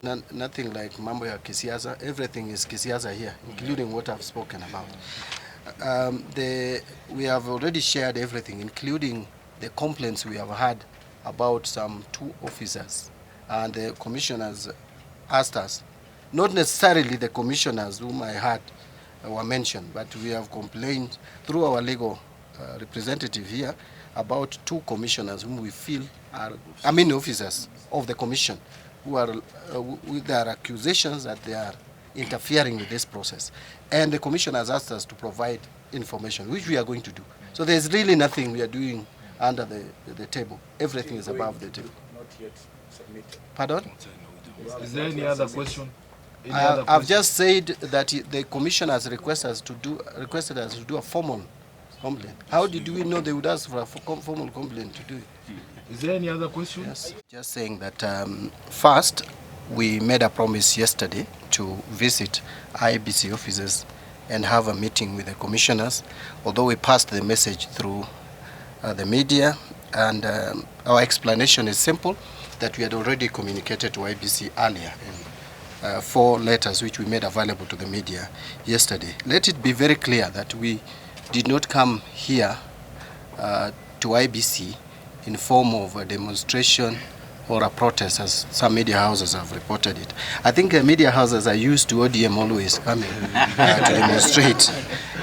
Nothing like mambo ya kisiasa. Everything is kisiasa here, including what I've spoken about. We have already shared everything, including the complaints we have had about some 2 officers. And the commissioners asked us, not necessarily the commissioners whom I had were mentioned, but we have complained through our legal representative here about 2 commissioners whom we feel are, officers of the commission who are with their accusations that they are interfering with this process. And the commission has asked us to provide information, which we are going to do. So there's really nothing we are doing under the table. Everything is above the table. Not yet submitted. Pardon? Is there any other question? I've just said that the commission has requested us to do a formal complaint. How did we know they would ask for a formal complaint to do it? Is there any other question? Yes. Just saying that first, we made a promise yesterday to visit IEBC offices and have a meeting with the commissioners, although we passed the message through the media, and our explanation is simple, that we had already communicated to IEBC earlier in 4 letters which we made available to the media yesterday. Let it be very clear that we did not come here to IEBC in form of a demonstration or a protest, as some media houses have reported it. I think media houses are used to ODM always coming to demonstrate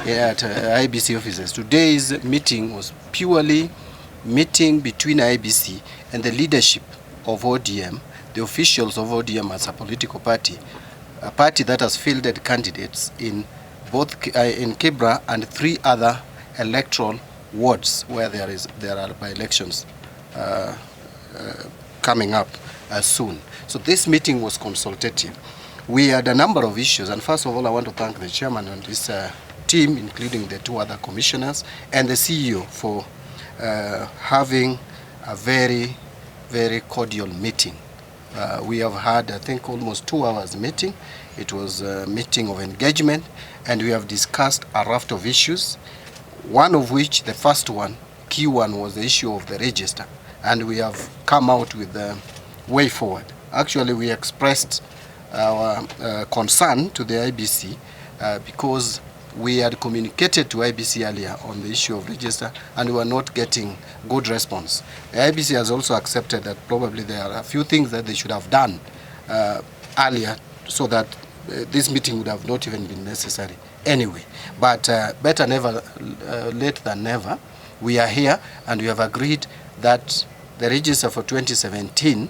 at IEBC offices. Today's meeting was purely meeting between IEBC and the leadership of ODM, the officials of ODM as a political party, a party that has fielded candidates in both in Kibra and 3 other electoral wards where there are by-elections coming up soon. So this meeting was consultative. We had a number of issues, and first of all I want to thank the chairman and his team, including the 2 other commissioners and the CEO, for having a very, very cordial meeting. We have had, I think, almost 2 hours meeting. It was a meeting of engagement, and we have discussed a raft of issues, one of which, the first one, key one, was the issue of the register, and we have come out with the way forward. Actually, we expressed our concern to the IEBC because we had communicated to IEBC earlier on the issue of register, and we were not getting good response. The IEBC has also accepted that probably there are a few things that they should have done earlier, so that this meeting would have not even been necessary anyway. But better never late than never. We are here, and we have agreed that the register for 2017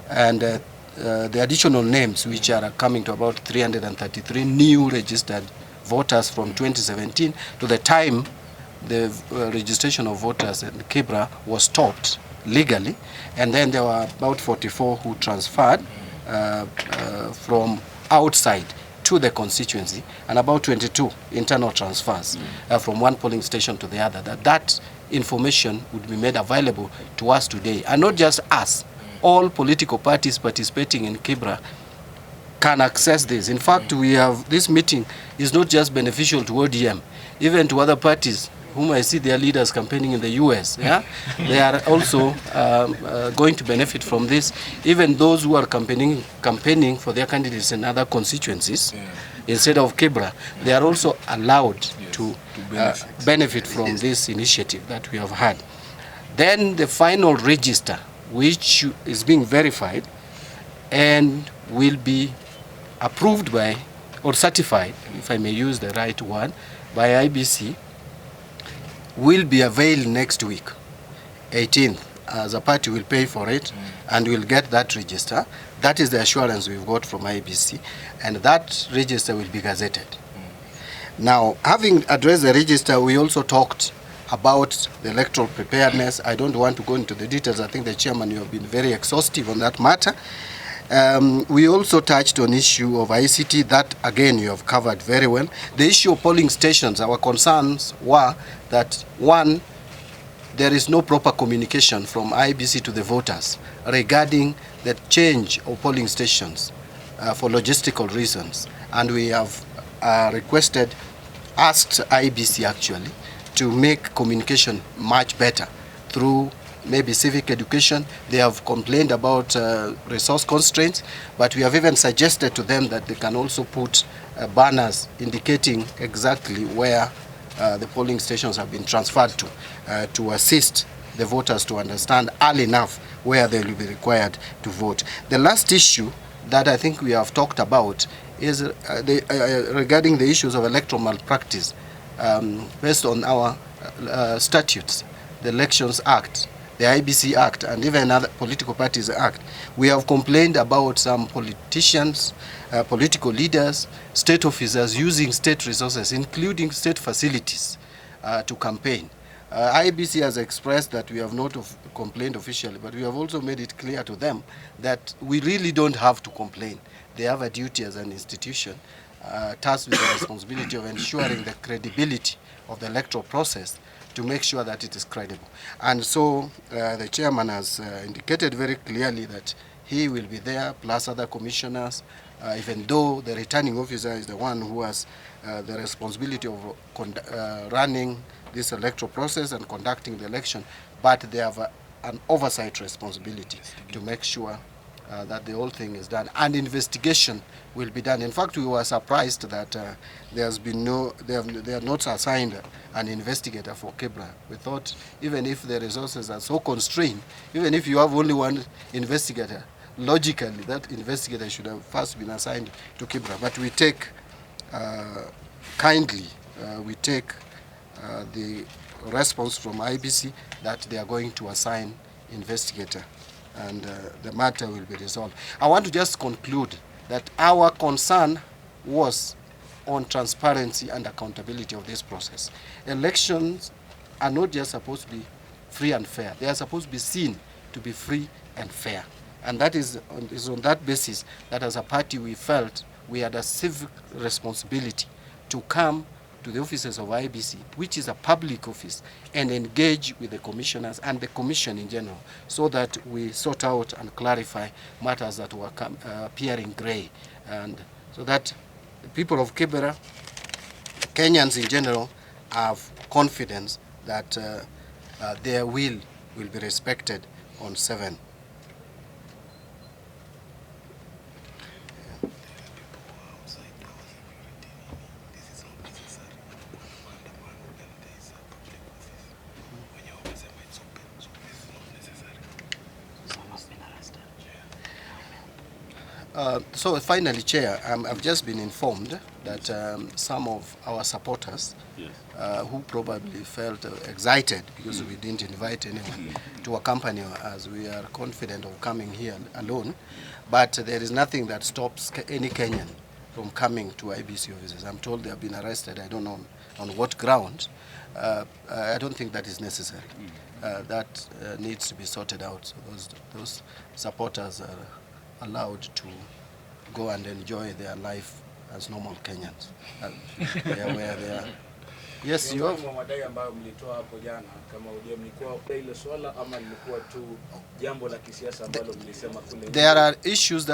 and the additional names, which are coming to about 333 new registered voters from 2017 to the time the registration of voters in Kibra was stopped legally, and then there were about 44 who transferred from outside to the constituency, and about 22 internal transfers from one polling station to the other. That information would be made available to us today, and not just us. All political parties participating in Kibra can access this. In fact, we have, this meeting is not just beneficial to ODM, even to other parties whom I see their leaders campaigning in the US. Yeah? They are also going to benefit from this. Even those who are campaigning for their candidates in other constituencies instead of Kibra, they are also allowed to benefit from this initiative that we have had. Then the final register, which is being verified and will be approved by, or certified, if I may use the right word, by IEBC, will be availed next week, 18th. As a party will pay for it and will get that register. That is the assurance we've got from IEBC, and that register will be gazetted. Now, having addressed the register, we also talked about the electoral preparedness. I don't want to go into the details. I think the chairman, you have been very exhaustive on that matter. We also touched on issue of ICT. That again you have covered very well. The issue of polling stations, our concerns were that, one, there is no proper communication from IEBC to the voters regarding the change of polling stations for logistical reasons, and we have asked IEBC actually to make communication much better through maybe civic education. They have complained about resource constraints, but we have even suggested to them that they can also put banners indicating exactly where the polling stations have been transferred to assist the voters to understand early enough where they will be required to vote. The last issue that I think we have talked about is regarding the issues of electoral malpractice. Based on our statutes, the Elections Act, the IBC Act, and even other Political Parties Act, we have complained about some politicians, political leaders, state officers using state resources, including state facilities, to campaign. IBC has expressed that we have not complained officially, but we have also made it clear to them that we really don't have to complain. They have a duty as an institution tasked with the responsibility of ensuring the credibility of the electoral process to make sure that it is credible. And so the chairman has indicated very clearly that he will be there, plus other commissioners, even though the returning officer is the one who has the responsibility of running this electoral process and conducting the election, but they have an oversight responsibility to make sure that the whole thing is done, and investigation will be done. In fact, we were surprised that they are not assigned an investigator for Kibra. We thought even if the resources are so constrained, even if you have only one investigator, logically that investigator should have first been assigned to Kibra. But we take kindly, the response from IBC that they are going to assign investigator, and the matter will be resolved. I want to just conclude that our concern was on transparency and accountability of this process. Elections are not just supposed to be free and fair. They are supposed to be seen to be free and fair. And that is on that basis that as a party we felt we had a civic responsibility to come to the offices of IBC, which is a public office, and engage with the commissioners and the commission in general, so that we sort out and clarify matters that were appearing grey, and so that the people of Kibra, Kenyans in general, have confidence that their will be respected on 7. So finally, Chair, I've just been informed that some of our supporters, yes, who probably felt excited because we didn't invite anyone to accompany us, we are confident of coming here alone, but there is nothing that stops any Kenyan from coming to IBC offices. I'm told they have been arrested. I don't know on what grounds. I don't think that is necessary. That needs to be sorted out. So those supporters are allowed to go and enjoy their life as normal Kenyans. They are where they are. Yes, you have. There are issues that